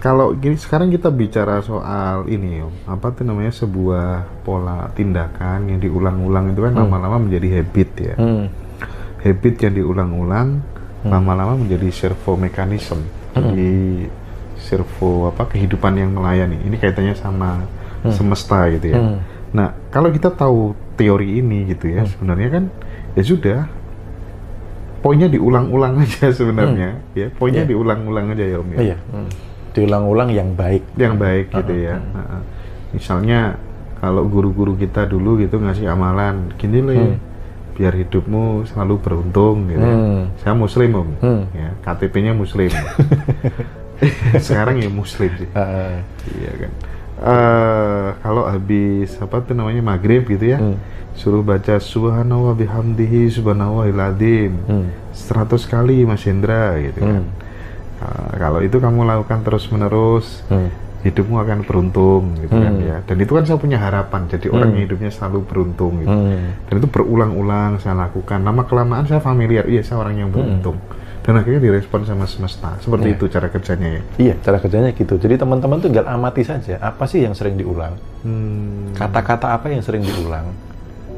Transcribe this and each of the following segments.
Kalau gini sekarang kita bicara soal ini, Om. Apa tuh namanya, sebuah pola tindakan yang diulang-ulang itu kan lama-lama menjadi habit ya. Habit yang diulang-ulang lama-lama menjadi servo mekanisme. Jadi servo apa, kehidupan yang melayani. Ini kaitannya sama semesta gitu ya. Nah, kalau kita tahu teori ini gitu ya, sebenarnya kan ya sudah, poinnya diulang-ulang aja sebenarnya, ya poinnya diulang-ulang aja ya Om ya. Iya. Diulang-ulang yang baik. Yang baik gitu ya. Misalnya kalau guru-guru kita dulu gitu ngasih amalan, gini loh ya, biar hidupmu selalu beruntung gitu ya. Saya Muslim Om, ya KTP-nya Muslim. Sekarang ya Muslim sih. Iya kan. Kalau habis apa tuh namanya maghrib gitu ya, suruh baca subhanallah bihamdihi subhanallahil adzim 100 kali Mas Hendra gitu kan. Kalau itu kamu lakukan terus-menerus, hidupmu akan beruntung gitu kan ya. Dan itu kan saya punya harapan jadi orang yang hidupnya selalu beruntung gitu. Dan itu berulang-ulang saya lakukan. Lama kelamaan saya familiar, iya saya orang yang beruntung. Dan akhirnya direspon sama semesta. Seperti itu cara kerjanya ya? Iya, cara kerjanya gitu. Jadi teman-teman tuh tinggal amati saja, apa sih yang sering diulang? Kata-kata apa yang sering diulang?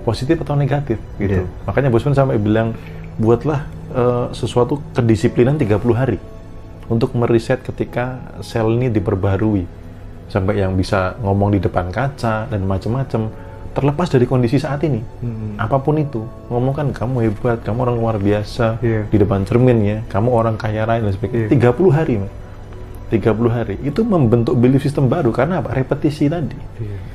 Positif atau negatif gitu. Makanya Bosman sampai bilang, buatlah sesuatu kedisiplinan 30 hari untuk meriset ketika sel ini diperbarui. Sampai yang bisa ngomong di depan kaca dan macam-macam. Terlepas dari kondisi saat ini, apapun itu, ngomong kan kamu hebat, kamu orang luar biasa, di depan cermin ya, kamu orang kaya raya dan sebagainya. 30 hari, Mas. 30 hari itu membentuk belief system baru karena apa? Repetisi tadi.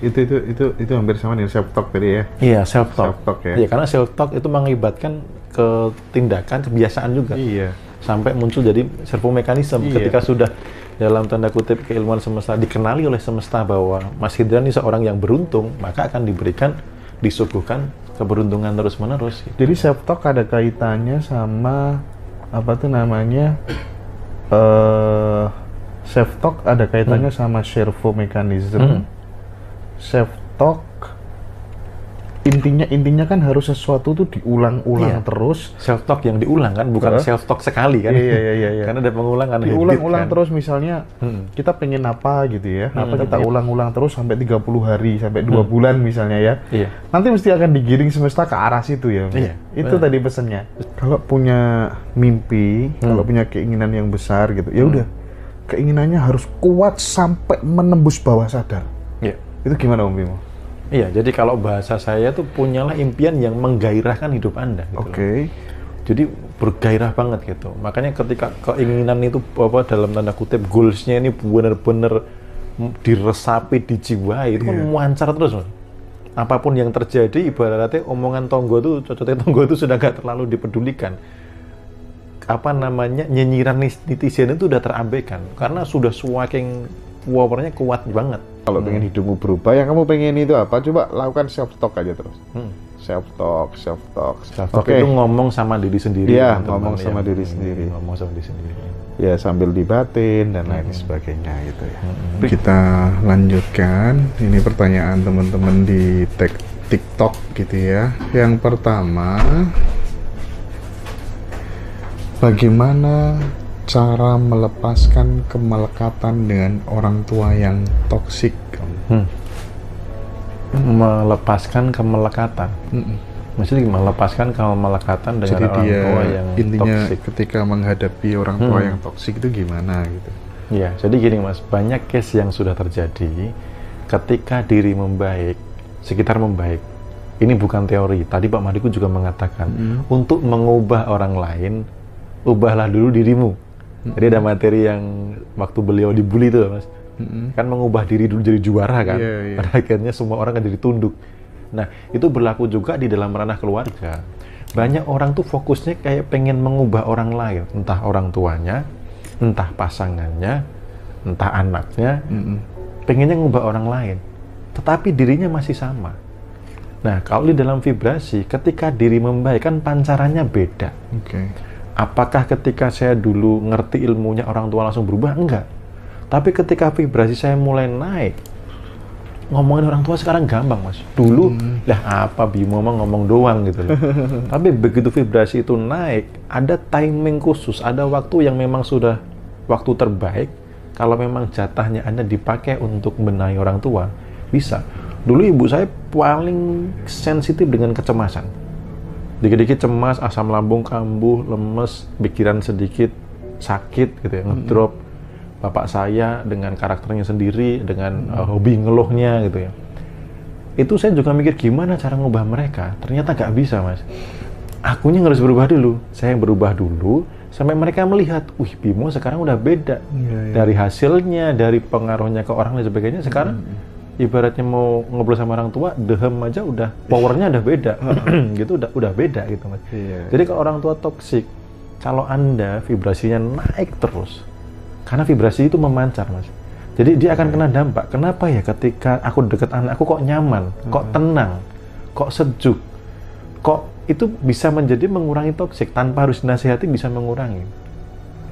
Itu hampir sama dengan self talk tadi ya. Iya, self talk ya. Iya, karena self talk itu mengakibatkan ke tindakan, kebiasaan juga. Iya. Sampai muncul jadi servo mekanisme ketika sudah dalam tanda kutip keilmuan semesta dikenali oleh semesta bahwa Mas Hendra ini seorang yang beruntung, maka akan disuguhkan keberuntungan terus-menerus. Gitu. Jadi self talk ada kaitannya sama apa tuh namanya, self talk ada kaitannya sama servo mekanisme. Self talk intinya kan harus sesuatu tuh diulang-ulang terus. Self talk yang diulang kan, bukan self talk sekali kan. Iya. Karena ada pengulangan. Diulang-ulang kan? terus, misalnya kita pengen apa gitu ya. Apa kita ulang-ulang terus sampai 30 hari, sampai 2 bulan misalnya ya. Iya. Nanti mesti akan digiring semesta ke arah situ ya. Iya. Itu tadi pesannya. Kalau punya mimpi, kalau punya keinginan yang besar gitu, ya udah. Keinginannya harus kuat sampai menembus bawah sadar. Iya. Itu gimana Om Bimo? Iya, jadi kalau bahasa saya tuh punyalah impian yang menggairahkan hidup Anda. Gitu Oke. Jadi bergairah banget gitu. Makanya ketika keinginan itu apa dalam tanda kutip goals-nya ini benar-benar diresapi, dijiwai, itu kan memancar terus. Mas. Apapun yang terjadi, ibaratnya omongan tonggo tuh, cocoknya tonggo itu sudah nggak terlalu dipedulikan. Apa namanya, nyinyiran netizen itu udah terabaikan karena sudah semakin powernya kuat banget. Kalau pengen hidupmu berubah, yang kamu pengen itu apa? Coba lakukan self talk aja terus. Self talk. Itu ngomong sama diri sendiri. Iya, ngomong sama diri sendiri. Ngomong sama diri sendiri. Ya sambil dibatin dan lain sebagainya gitu ya. Kita lanjutkan. Ini pertanyaan teman-teman di TikTok gitu ya. Yang pertama, bagaimana cara melepaskan kemelekatan dengan orang tua yang toksik? Melepaskan kemelekatan. Maksudnya melepaskan kemelekatan dengan jadi orang tua yang intinya toksik. ketika menghadapi orang tua yang toksik itu gimana gitu? Iya, jadi gini Mas, banyak case yang sudah terjadi ketika diri membaik, sekitar membaik. Ini bukan teori. Tadi Pak Madiku juga mengatakan untuk mengubah orang lain, ubahlah dulu dirimu. Jadi ada materi yang waktu beliau dibully itu Mas, kan mengubah diri dulu jadi juara kan. Pada akhirnya semua orang kan jadi tunduk. Nah itu berlaku juga di dalam ranah keluarga. Banyak orang tuh fokusnya kayak pengen mengubah orang lain, entah orang tuanya, entah pasangannya, entah anaknya, pengennya mengubah orang lain, tetapi dirinya masih sama. Nah kalau di dalam vibrasi, ketika diri membaik kan pancarannya beda. Apakah ketika saya dulu ngerti ilmunya orang tua langsung berubah? Enggak. Tapi ketika vibrasi saya mulai naik, ngomongin orang tua sekarang gampang Mas. Dulu, apa Bimo mah ngomong doang gitu loh. Tapi begitu vibrasi itu naik, ada timing khusus, ada waktu yang memang sudah waktu terbaik, Kalau memang jatahnya Anda dipakai untuk benahi orang tua, bisa. Dulu ibu saya paling sensitif dengan kecemasan. Dikit-dikit cemas, asam lambung kambuh, lemes, pikiran sedikit sakit gitu ya, ngedrop. Bapak saya dengan karakternya sendiri, dengan hobi ngeluhnya gitu ya. Itu saya juga mikir gimana cara ngubah mereka. Ternyata nggak bisa, Mas. Akunya harus berubah dulu. Saya berubah dulu sampai mereka melihat, wih Bimo sekarang udah beda. Dari hasilnya, dari pengaruhnya ke orang dan sebagainya. Sekarang ibaratnya mau ngobrol sama orang tua, dehem aja udah powernya udah beda. Gitu udah beda gitu, Mas. Jadi kalau orang tua toksik, kalau Anda vibrasinya naik terus, karena vibrasi itu memancar, Mas. Jadi dia akan kena dampak. Kenapa ya ketika aku deket anakku kok nyaman, kok tenang, kok sejuk, kok itu bisa menjadi mengurangi toksik tanpa harus dinasihati, bisa mengurangi.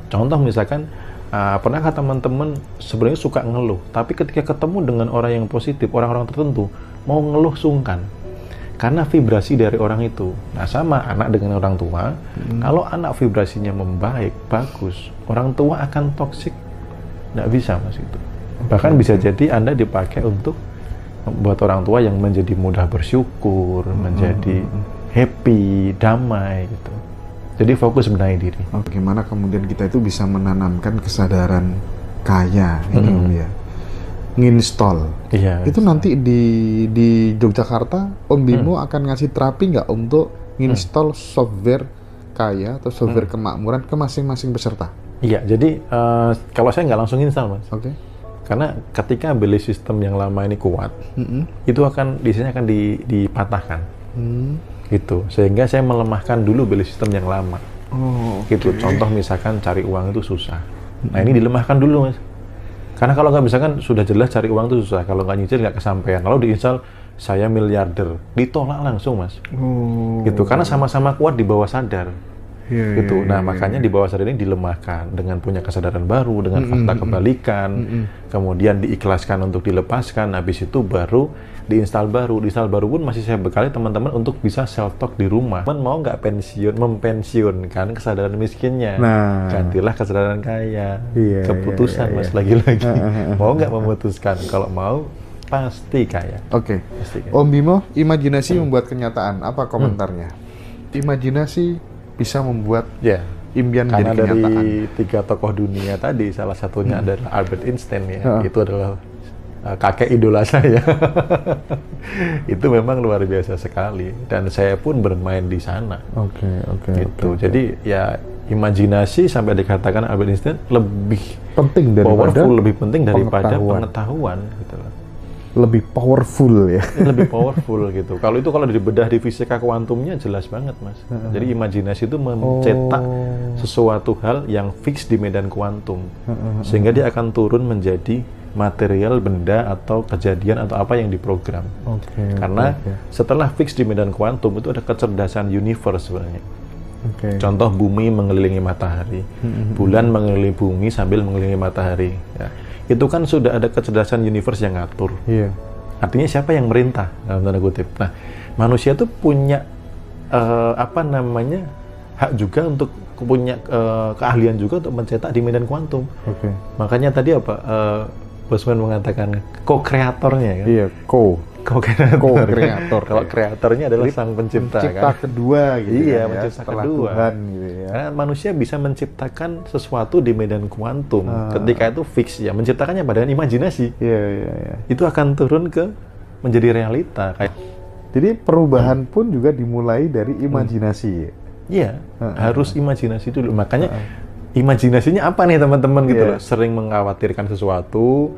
Contoh misalkan pernahkah teman-teman sebenarnya suka ngeluh, tapi ketika ketemu dengan orang yang positif, orang-orang tertentu mau ngeluh sungkan karena vibrasi dari orang itu. Nah sama anak dengan orang tua, kalau anak vibrasinya membaik, bagus, orang tua akan toksik nggak bisa, Mas, itu. Bahkan bisa jadi Anda dipakai untuk membuat orang tua yang menjadi mudah bersyukur, menjadi happy, damai gitu. Jadi fokus benahi diri. Bagaimana kemudian kita itu bisa menanamkan kesadaran kaya, ini Om ya, nginstall. Iya. Itu nanti di Yogyakarta, Om Bimo akan ngasih terapi nggak untuk nginstall software kaya atau software kemakmuran ke masing-masing peserta? Iya. Jadi kalau saya nggak langsung install, Mas. Oke. Karena ketika belief system yang lama ini kuat, itu akan biasanya akan dipatahkan. Gitu, sehingga saya melemahkan dulu belief system yang lama. Gitu. Contoh misalkan cari uang itu susah. Nah ini dilemahkan dulu, Mas. Karena kalau nggak bisa kan sudah jelas cari uang itu susah. Kalau nggak nyicil nggak kesampaian. Kalau diinstal saya miliarder, ditolak langsung, Mas. Gitu. Karena sama-sama kuat di bawah sadar. Gitu. Nah makanya di bawah sadar ini dilemahkan dengan punya kesadaran baru, dengan fakta kebalikan, kemudian diikhlaskan untuk dilepaskan. Habis itu baru diinstal baru pun masih saya bekali teman-teman untuk bisa self talk di rumah. Teman mau nggak mempensiunkan kesadaran miskinnya, gantilah kesadaran kaya. Keputusan Mas lagi-lagi. Mau nggak memutuskan? Kalau mau pasti kaya. Oke. Om Bimo, imajinasi membuat kenyataan. Apa komentarnya? Imajinasi bisa membuat impian karena menjadi kenyataan. Dari 3 tokoh dunia tadi, salah satunya adalah Albert Einstein ya. Itu adalah kakek idola saya. Itu memang luar biasa sekali dan saya pun bermain di sana. Gitu. Jadi ya imajinasi sampai dikatakan Albert Einstein lebih penting daripada powerful, lebih penting daripada pengetahuan gitu loh. Lebih powerful ya. Lebih powerful gitu. Kalau dibedah di fisika kuantumnya jelas banget, Mas. Jadi imajinasi itu mencetak sesuatu hal yang fix di medan kuantum. Sehingga dia akan turun menjadi material, benda atau kejadian atau apa yang diprogram. Karena setelah fix di medan kuantum itu ada kecerdasan universe sebenarnya. Contoh bumi mengelilingi matahari, bulan mengelilingi bumi sambil mengelilingi matahari. Ya. Itu kan sudah ada kecerdasan universe yang ngatur. Artinya siapa yang merintah dalam tanda kutip. Nah, manusia tuh punya hak juga untuk punya keahlian juga untuk mencetak di medan kuantum. Makanya tadi Bosman mengatakan co-kreatornya kan? Co-kreator. Kalau kreatornya adalah sang pencipta kan? kedua gitu. Mencipta kedua. Tuhan, gitu ya. Karena manusia bisa menciptakan sesuatu di medan kuantum. Ketika itu fix ya, menciptakannya dengan imajinasi. Itu akan turun ke menjadi realita. Jadi perubahan pun juga dimulai dari imajinasi. Harus imajinasi dulu. Makanya imajinasinya apa nih teman-teman gitu loh. Sering mengkhawatirkan sesuatu,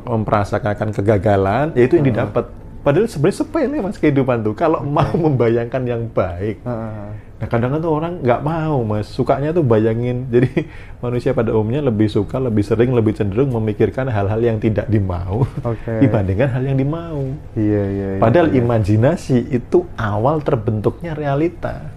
memperasangkakan kegagalan, yaitu yang didapat. Padahal sebenarnya sepele Mas kehidupan tuh. Kalau mau membayangkan yang baik. Nah kadang-kadang tuh orang nggak mau, Mas. Sukanya tuh bayangin. Jadi manusia pada umumnya lebih suka, lebih sering, lebih cenderung memikirkan hal-hal yang tidak dimau dibandingkan hal yang dimau. Padahal imajinasi itu awal terbentuknya realita.